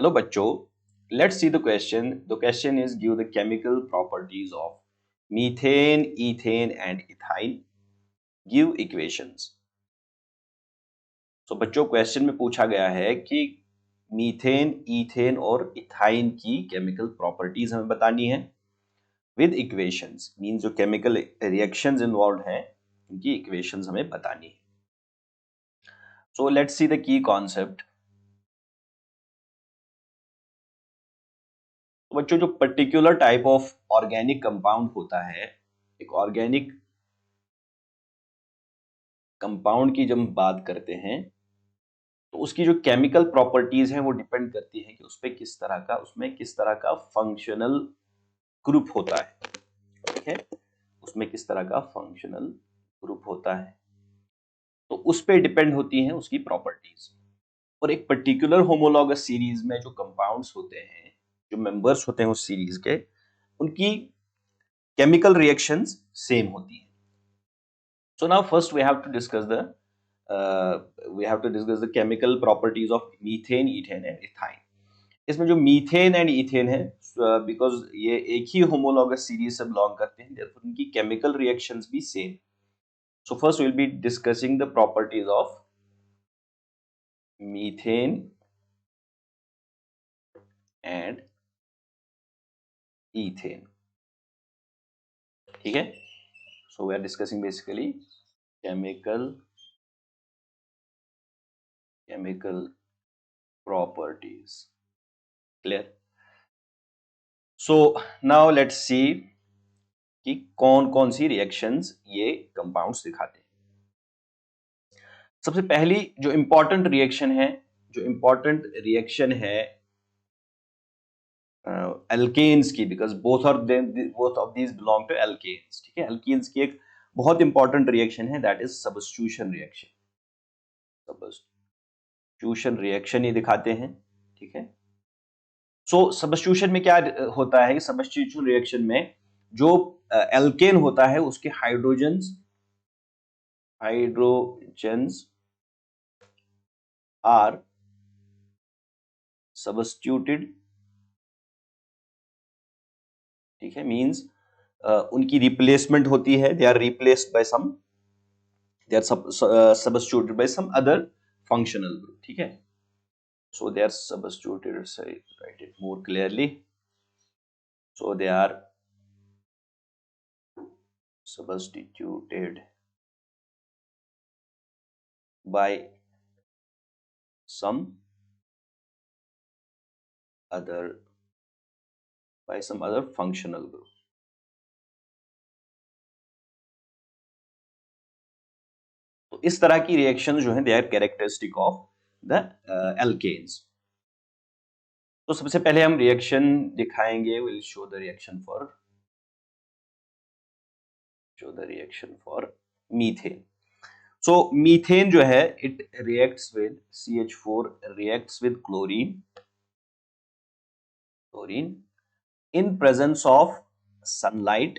Hello बच्चों, let's see the question. The question is give the chemical properties of methane, ethane and ethyne. Give equations. So बच्चों question में पूछा गया है कि मीथेन, ईथेन और इथाइन की केमिकल प्रॉपर्टीज हमें बतानी है विद इक्वेशंस, मींस जो केमिकल रिएक्शंस इन्वॉल्व हैं उनकी इक्वेशंस हमें बतानी है. So let's see the key concept. तो बच्चों जो particular type of organic compound होता है, एक ऑर्गेनिक कंपाउंड की जब हम बात करते हैं तो उसकी जो केमिकल प्रॉपर्टीज हैं वो डिपेंड करती है कि उसमें किस तरह का फंक्शनल ग्रुप होता है. ठीक है, उसमें किस तरह का फंक्शनल ग्रुप होता है तो उस पर डिपेंड होती हैं उसकी प्रॉपर्टीज. और एक पर्टिकुलर होमोलॉगस सीरीज में जो कंपाउंड्स होते हैं, जो मेंबर्स होते हैं उस सीरीज के, उनकी केमिकल रिएक्शंस सेम होती हैं. So now first we have to discuss the chemical properties of methane, ethane and ethyne. इसमें जो मीथेन एंड इथेन है, बिकॉज ये एक ही होमोलॉगस सीरीज से बिलोंग करते हैं, therefore उनकी केमिकल रिएक्शंस भी same. So first will be discussing the properties of methane and ethane. ठीक है, so we are discussing basically chemical properties. Clear? So now let's see कि कौन कौन सी रिएक्शंस ये कंपाउंड्स दिखाते हैं. सबसे पहली जो इंपॉर्टेंट रिएक्शन है एल्केन्स की, because both of these belong to alkanes. ठीक है, एल्केन्स की एक बहुत इंपॉर्टेंट रिएक्शन है, that is substitution reaction. Substitution reaction ही दिखाते हैं. ठीक है, सो सबस्टिट्यूशन में क्या होता है, सबस्टिट्यूशन रिएक्शन में जो एल्केन होता है उसके हाइड्रोजन्स आर सबस्टिट्यूटेड. ठीक है, मींस उनकी रिप्लेसमेंट होती है, they are replaced by some, they are substituted by some other functional group. ठीक है, so they are substituted, say write it more clearly, so they are substituted by some other functional group. तो इस तरह की reaction जो है they are characteristic of the alkanes. तो सबसे पहले हम रिएक्शन दिखाएंगे, will show the reaction for methane. So methane जो है it reacts with CH4 reacts with chlorine in presence of sunlight.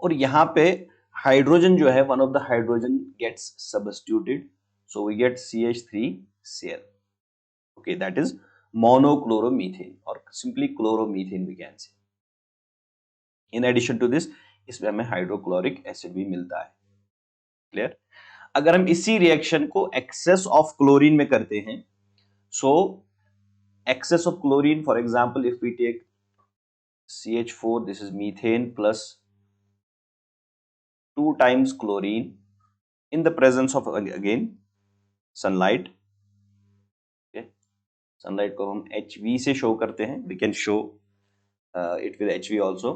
और यहां पे हाइड्रोजन जो है, one of the hydrogen gets substituted, so we get CH3Cl. Okay, that is monochloromethane और simply chloromethane we can say. In addition to this इसमें हमें hydrochloric acid भी मिलता है. क्लियर? अगर हम इसी रिएक्शन को एक्सेस ऑफ क्लोरीन में करते हैं, so excess of chlorine, for example if we take CH4, this is methane plus 2 times chlorine in the presence of again sunlight. Okay, sunlight को हम HV से शो करते हैं, we can show it with HV also,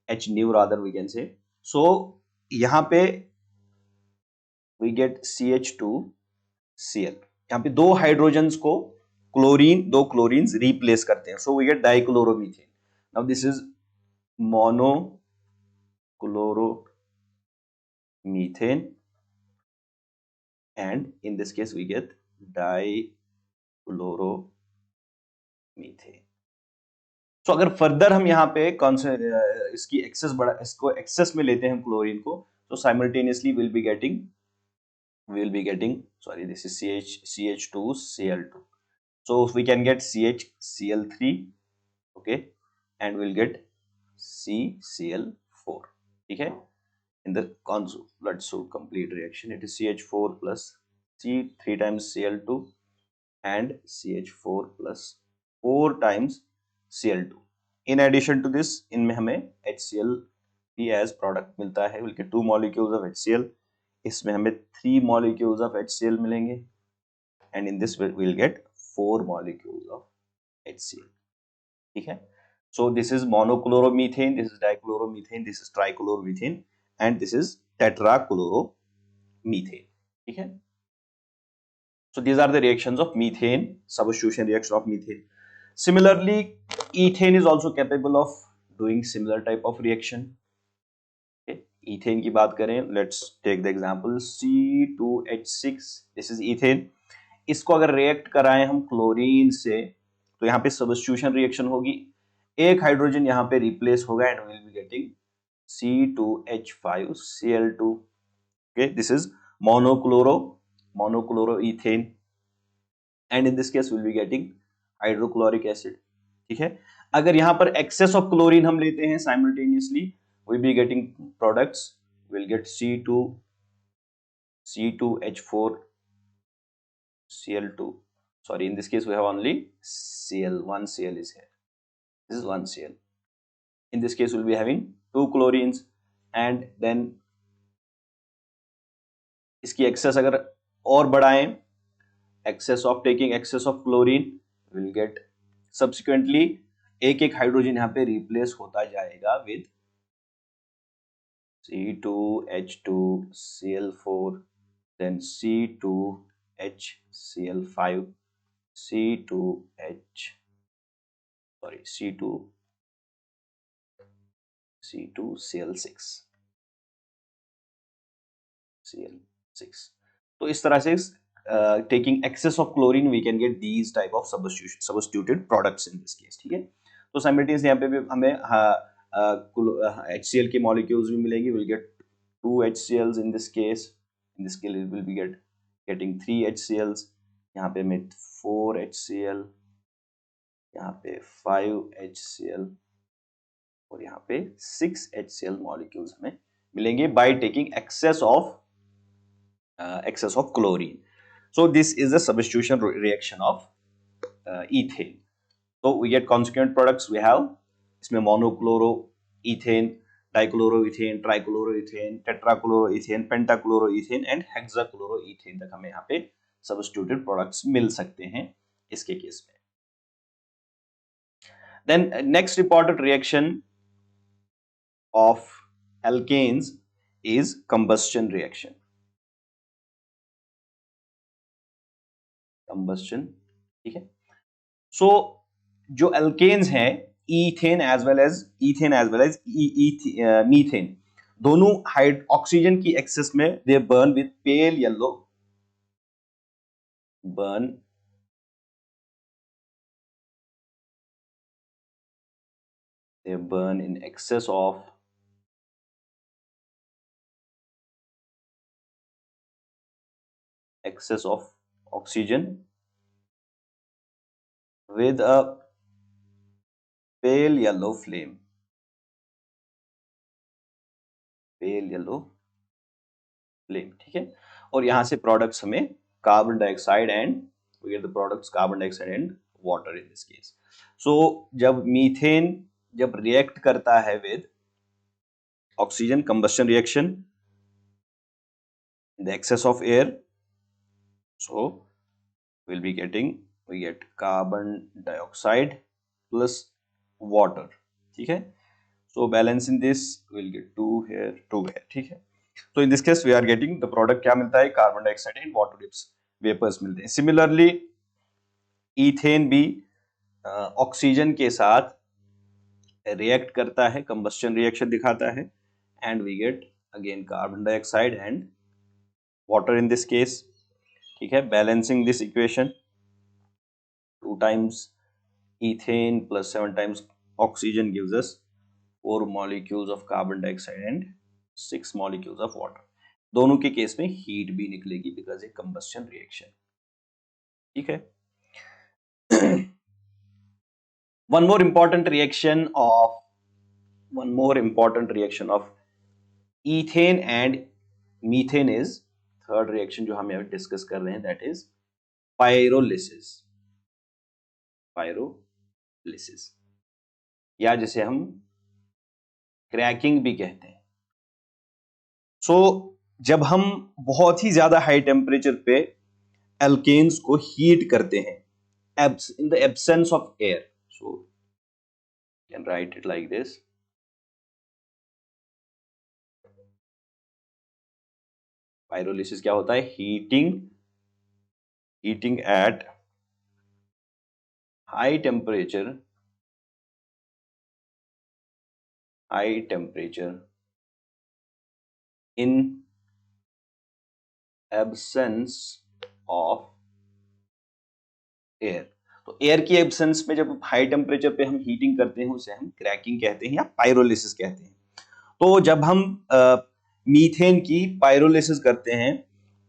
H nu rather we can say. So यहाँ पे we get CH2Cl. यहाँ पे दो हाइड्रोजन्स को दो क्लोरीन्स रिप्लेस करते हैं, so we get dichloromethane. Now this is monochloromethane and in this case we get dichloromethane. So अगर फर्दर हम यहाँ पे इसकी इसको एक्सेस में लेते हैं क्लोरीन को, तो simultaneously will be getting we will be getting, sorry, this is CH2Cl2. So we can get CHCl3, okay, and we'll get CCl4. ठीक है, in the console. Let's do complete reaction. It is CH4 plus C 3 times Cl2 and CH4 plus 4 times Cl2. In addition to this, इनमें हमें HCl भी as product मिलता है. We'll get 2 molecules of HCl. इसमें हमें 3 molecules of HCl मिलेंगे, and in this we'll get 4 molecules of HCl. ठीक है. So this is monochloromethane, this is dichloromethane, this is trichloromethane, and this is tetrachloromethane. ठीक है. So these are the reactions of methane, substitution reaction of methane. Similarly, ethane is also capable of doing similar type of reaction. Okay. Ethane की बात करें, let's take the example C2H6. This is ethane. इसको अगर react कराएं हम chlorine से, तो यहाँ पे सब्स्टिट्यूशन रिएक्शन होगी, एक हाइड्रोजन यहाँ पे रिप्लेस होगा and we will be getting C2H5Cl2. okay, this is monochloroethane, and in this case we'll be getting hydrochloric acid. ठीक है. अगर यहाँ पर एक्सेस ऑफ क्लोरीन हम लेते हैं simultaneously, we'll be getting products. we'll get C2H4Cl2. sorry, in this case we have only Cl. One Cl is here. This is one Cl. In this case we'll be having 2 chlorines, and then इसकी excess अगर और बढ़ाएं, excess of taking excess of chlorine, will get subsequently एक एक hydrogen यहाँ पे replace होता जाएगा with C2H2Cl4, then C2HCl5, C2Cl6, Cl6. तो इस तरह से taking excess of chlorine we can get these type of substituted products in this case. ठीक है. तो simultaneously यहाँ पे भी हमें HCl के molecules भी मिलेंगे. we'll get 2 HCls in this case. in this case we will be getting 3 HCls. यहाँ पे हमें 4 HCl, यहाँ पे 5 HCl और यहाँ पे 6 HCl molecules हमें मिलेंगे by taking excess of chlorine. So this is the substitution reaction of ethane. So we get consequent products. We have इसमें monochloroethane, dichloroethane, trichloroethane, tetrachloroethane, pentachloroethane and hexachloroethane तक हमें यहाँ पे substituted products मिल सकते हैं इसके केस में. Then next reported reaction of alkanes is combustion reaction. Combustion. ठीक है. So जो alkanes हैं, ethane as well as methane, दोनों ऑक्सीजन की एक्सेस में they burn with pale yellow, they burn in excess of oxygen with a pale yellow flame. ठीक है. और यहां से प्रोडक्ट्स हमें carbon dioxide and we get the products carbon dioxide and water in this case. So जब methane जब react करता है with oxygen, combustion reaction in the excess of air, so we get carbon dioxide plus water. ठीक है. So balancing this we'll get 2 here, 2 here. ठीक है. So in this case we are getting the product क्या मिलता है, carbon dioxide and water vapours मिलते हैं. Similarly ethane भी ऑक्सीजन के साथ रिएक्ट करता है, कंबस्टन रिएक्शन दिखाता है, and we get again carbon dioxide and water in this case. ठीक है. Balancing this equation, 2 times ethane plus 7 times oxygen gives us 4 molecules of carbon dioxide and 6 molecules of water. दोनों के case में heat भी निकलेगी because A combustion reaction. ठीक है। one more important reaction of ethane and methane is, third reaction जो हम यहाँ डिस्कस कर रहे हैं, दैट इज पायरोलिसिस। पायरोलिसिस या जिसे हम क्रैकिंग भी कहते हैं। जब हम बहुत ही ज्यादा हाई टेम्परेचर पे एल्केन्स को हीट करते हैं in the absence of air, so you can write it like this. Pyrolysis क्या होता है? Heating at high temperature in absence of air. तो एयर की एब्सेंस में जब हाई टेम्परेचर पे हम हीटिंग करते हैं उसे हम क्रैकिंग कहते हैं या पायरोलिसिस कहते हैं। तो जब हम मीथेन की पायरोलिसिस करते हैं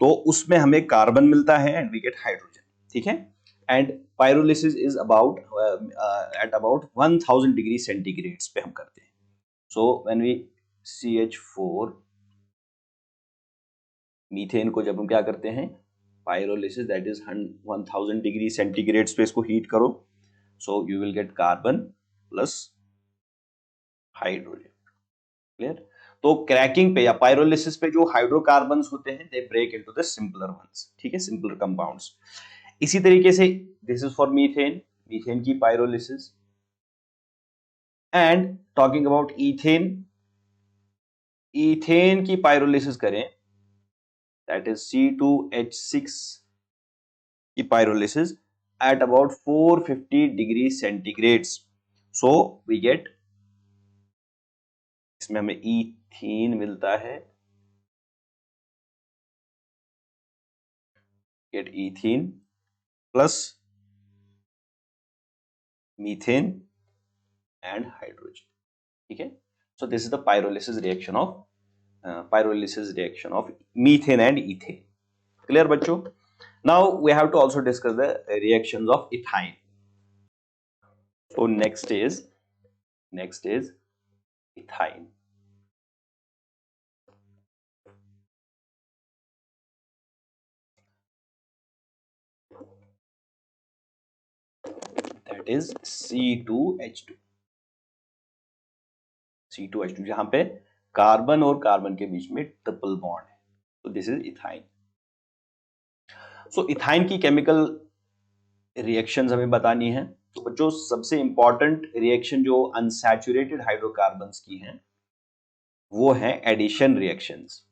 तो उसमें हमें कार्बन मिलता है एंड वी गेट हाइड्रोजन। ठीक है। And pyrolysis is about at about 1000 degree centigrades पे हम करते हैं। So when we CH4 methane को जब हम क्या करते हैं, pyrolysis, that is 1000 degree centigrades पे इसको हीट करो, so you will get carbon plus hydrogen. Clear? तो क्रैकिंग पे या पायरोलिसिस पे जो हाइड्रोकार्बन्स होते हैं they break into the simpler ones. ठीक है, सिंपलर कंपाउंड्स। इसी तरीके से दिस इज फॉर मीथेन की pyrolysis. And talking about ethane की पायरोलिसिस करें, दैट इज C2H6 की pyrolysis at about 450 degree centigrades, so we get, इसमें हमें ईथीन मिलता है, get ethene plus methane and hydrogen. ठीक है। So this is the pyrolysis reaction of methane and ethane. Clear बच्चों? Now we have to also discuss the reactions of ethyne. So next is ethyne. That is C2H2. C2H2 जहां पे carbon और carbon के बीच में triple bond है, तो this is ethyne. So ethyne की chemical reactions हमें बतानी है। तो बच्चों सबसे इंपॉर्टेंट रिएक्शन जो अनसैचुरेटेड हाइड्रोकार्बन्स की हैं वो है addition reactions.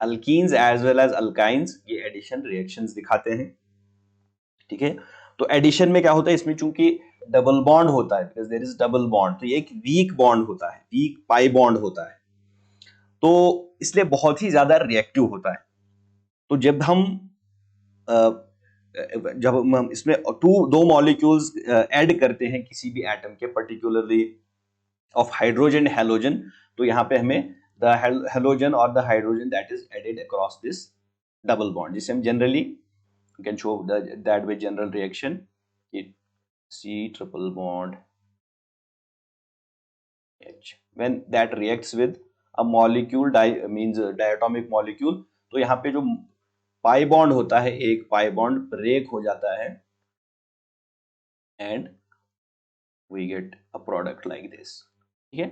Alkenes as well as alkynes ये एडिशन रिएक्शंस दिखाते हैं। ठीक है। तो एडिशन में क्या होता है, इसमें चूंकि डबल बॉन्ड होता है, because there is double bond, तो ये एक वीक बॉन्ड होता है, वीक पाई बॉन्ड होता है, तो इसलिए बहुत ही ज्यादा रिएक्टिव होता है। तो जब हम इसमें दो मॉलिक्यूल्स ऐड करते हैं किसी भी एटम के, पर्टिकुलरली ऑफ हाइड्रोजन हैलोजन, तो यहाँ पे हमें द हैलोजन और the hydrogen that is added across this double bond, जिसे हम generally can show that with general reaction, it C triple bond H, when that reacts with a molecule means a diatomic molecule, तो यहाँ पे जो pi bond होता है, एक pi bond break हो जाता है and we get a product like this. ठीक है।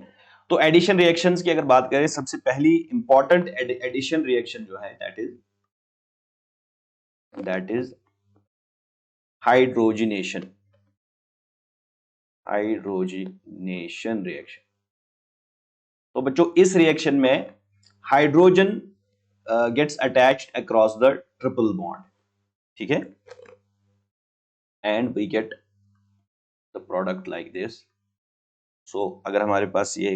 तो एडिशन रिएक्शंस की अगर बात करें, सबसे पहली इंपॉर्टेंट एडिशन रिएक्शन जो है दैट इज हाइड्रोजिनेशन रिएक्शन। तो बच्चों इस रिएक्शन में hydrogen gets attached across the triple bond. ठीक है। And we get the product like this. So अगर हमारे पास ये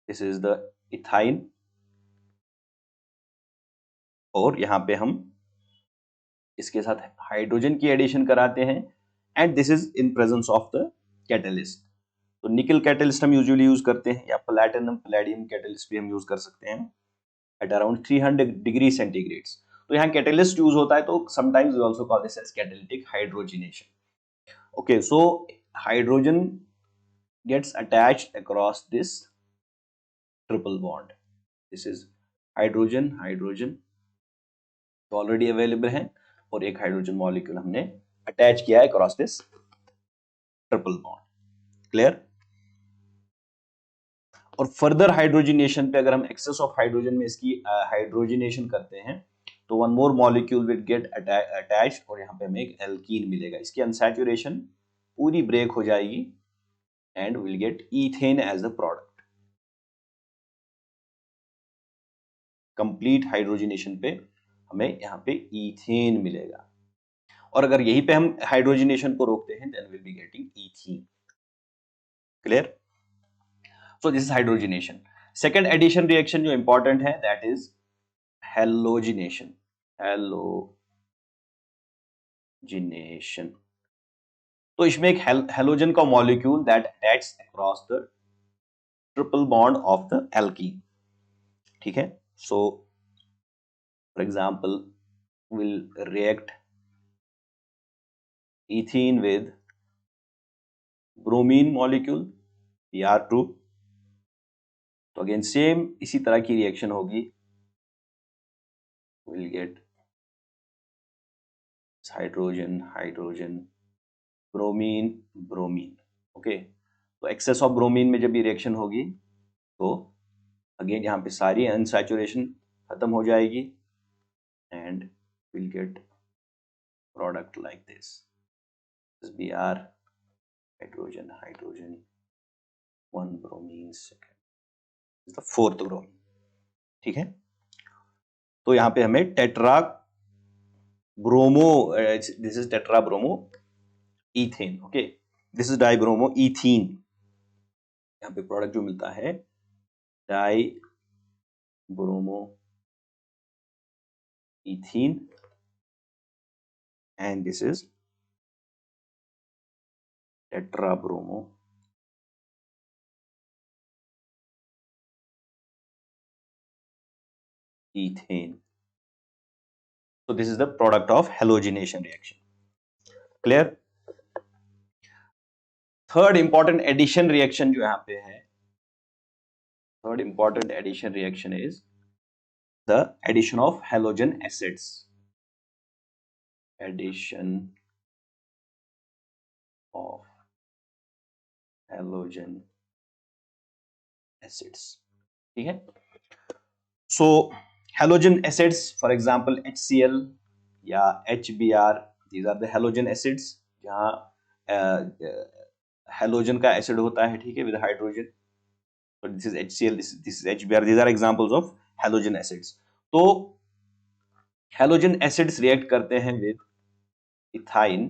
दिस इज द इथाइन, और यहां पे हम इसके साथ हाइड्रोजन की एडिशन कराते हैं, and this is in presence of the catalyst. तो निकल कैटलिस्ट हम यूजुअली यूज करते हैं, या प्लैटिनम पैलेडियम कैटलिस्ट भी हम यूज कर सकते हैं एट अराउंड 300 डिग्री सेंटीग्रेड। तो यहाँ कैटलिस्ट यूज होता है, तो sometimes we also call this as catalytic hydrogenation. Okay, so hydrogen gets attached across this triple bond. This is hydrogen hydrogen तो ऑलरेडी अवेलेबल है, और एक हाइड्रोजन मॉलिक्यूल हमने अटैच किया है across this triple bond. Clear? और further hydrogenation पे अगर हम एक्सेस ऑफ हाइड्रोजन में इसकी हाइड्रोजनेशन करते हैं, तो one more molecule will get attached, और यहाँ पे हमें एक एल्कीन मिलेगा। इसकी अनसैचुरेशन पूरी ब्रेक हो जाएगी and we'll get ethane as a product. Complete hydrogenation पे हमें यहाँ पे ईथेन मिलेगा, और अगर यहीं पे हम हाइड्रोजनेशन को रोकते हैं then we'll be getting ethene. Clear? So this is hydrogenation. Second addition reaction जो इंपॉर्टेंट है that is हैलोजिनेशन। हैलोजिनेशन, तो इसमें एक हैलोजन का molecule that attaches across the triple bond of the alkene. ठीक है, so for example will react ethene with bromine molecule Br2, तो again same इसी तरह की रिएक्शन होगी, we'll get hydrogen hydrogen bromine bromine. Okay, तो access of bromine में जब ये रिएक्शन होगी तो अगेन यहाँ पे सारी अनसैचुरेशन खत्म हो जाएगी and we'll get product like this Br hydrogen hydrogen 1 bromine second is the fourth bromine। ठीक है, तो यहाँ पे हमें tetra bromo, this is tetra bromo ethane. Okay, this is die bromo ethene. यहाँ पे प्रोडक्ट जो मिलता है die bromo ethene and this is tetra bromo ethane. So this is the product of halogenation reaction. Clear? Third important addition reaction जो यहाँ पे है, third important addition reaction is the addition of halogen acids. Addition of halogen acids. ठीक है, so halogen acids for example HCl या HBr, these are the halogen acids जहाँ halogen का acid होता है, ठीक है, with hydrogen। So this is HCl, this is HBr, these are examples of halogen acids। तो halogen acids react करते हैं with ethyne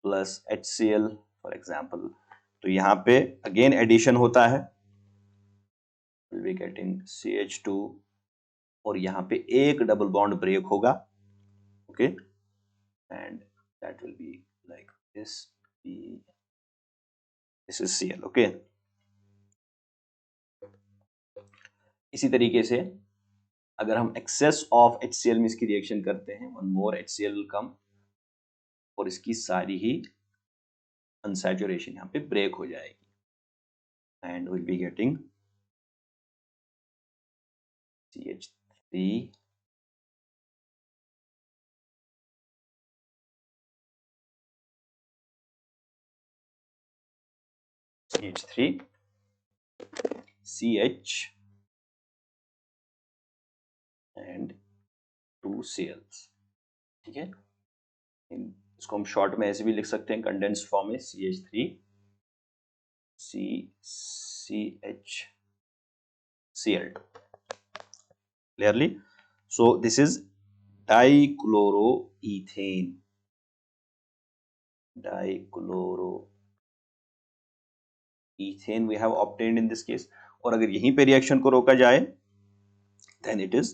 plus HCl for example। तो यहाँ पे again addition होता है, we'll be getting CH2, और यहाँ पे एक डबल बॉन्ड ब्रेक होगा, okay, and that will be like this, this is Cl। Okay, इसी तरीके से अगर हम एक्सेस ऑफ HCl में इसकी रिएक्शन करते हैं, one more HCl will come, और इसकी सारी ही अनसैचुरेशन यहाँ पे ब्रेक हो जाएगी and will be getting CH3 CH3 CH and 2 Cls। ठीक है, इसको हम शॉर्ट में ऐसे भी लिख सकते हैं, कंडेंस्ड फॉर्म में CH3 CH Cl2। Clearly? So this is dichloroethane, dichloroethane we have obtained in this case। और अगर यहीं पे रिएक्शन को रोका जाए then it is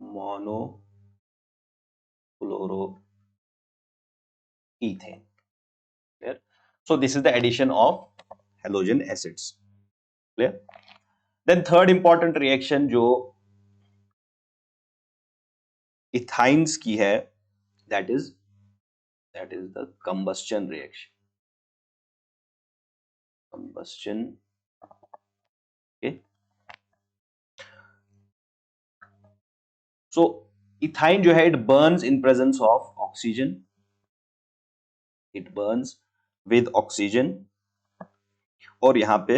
mono chloroethane. Clear? So this is the addition of halogen acids. Clear? Then third important reaction जो इथाइंस की है, that is the combustion reaction. Combustion. Okay. So ethyne जो है, it burns in presence of oxygen. It burns with oxygen. और यहाँ पे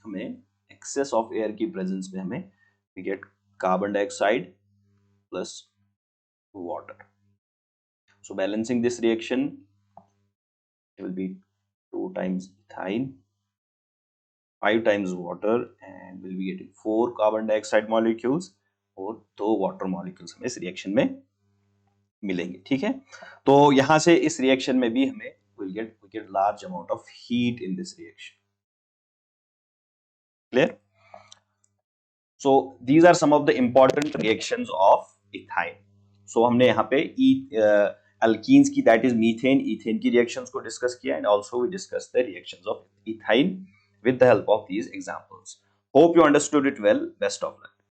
हमें excess of air की presence में हमें we get carbon dioxide plus water. So balancing this reaction, it will be 2 times ethine, 5 times water, and we'll be getting 4 carbon dioxide molecules और 2 water molecules हमें इस रिएक्शन में मिलेंगे. ठीक है, तो यहां से इस रिएक्शन में भी हमें we get large amount of heat in this reaction. Clear? So these are some of the important reactions of ethyne. So हमने यहाँ पे alkenes की, that is methane, ethane की reactions को discuss किया, and also we discussed the reactions of ethyne with the help of these examples. Hope you understood it well. Best of luck.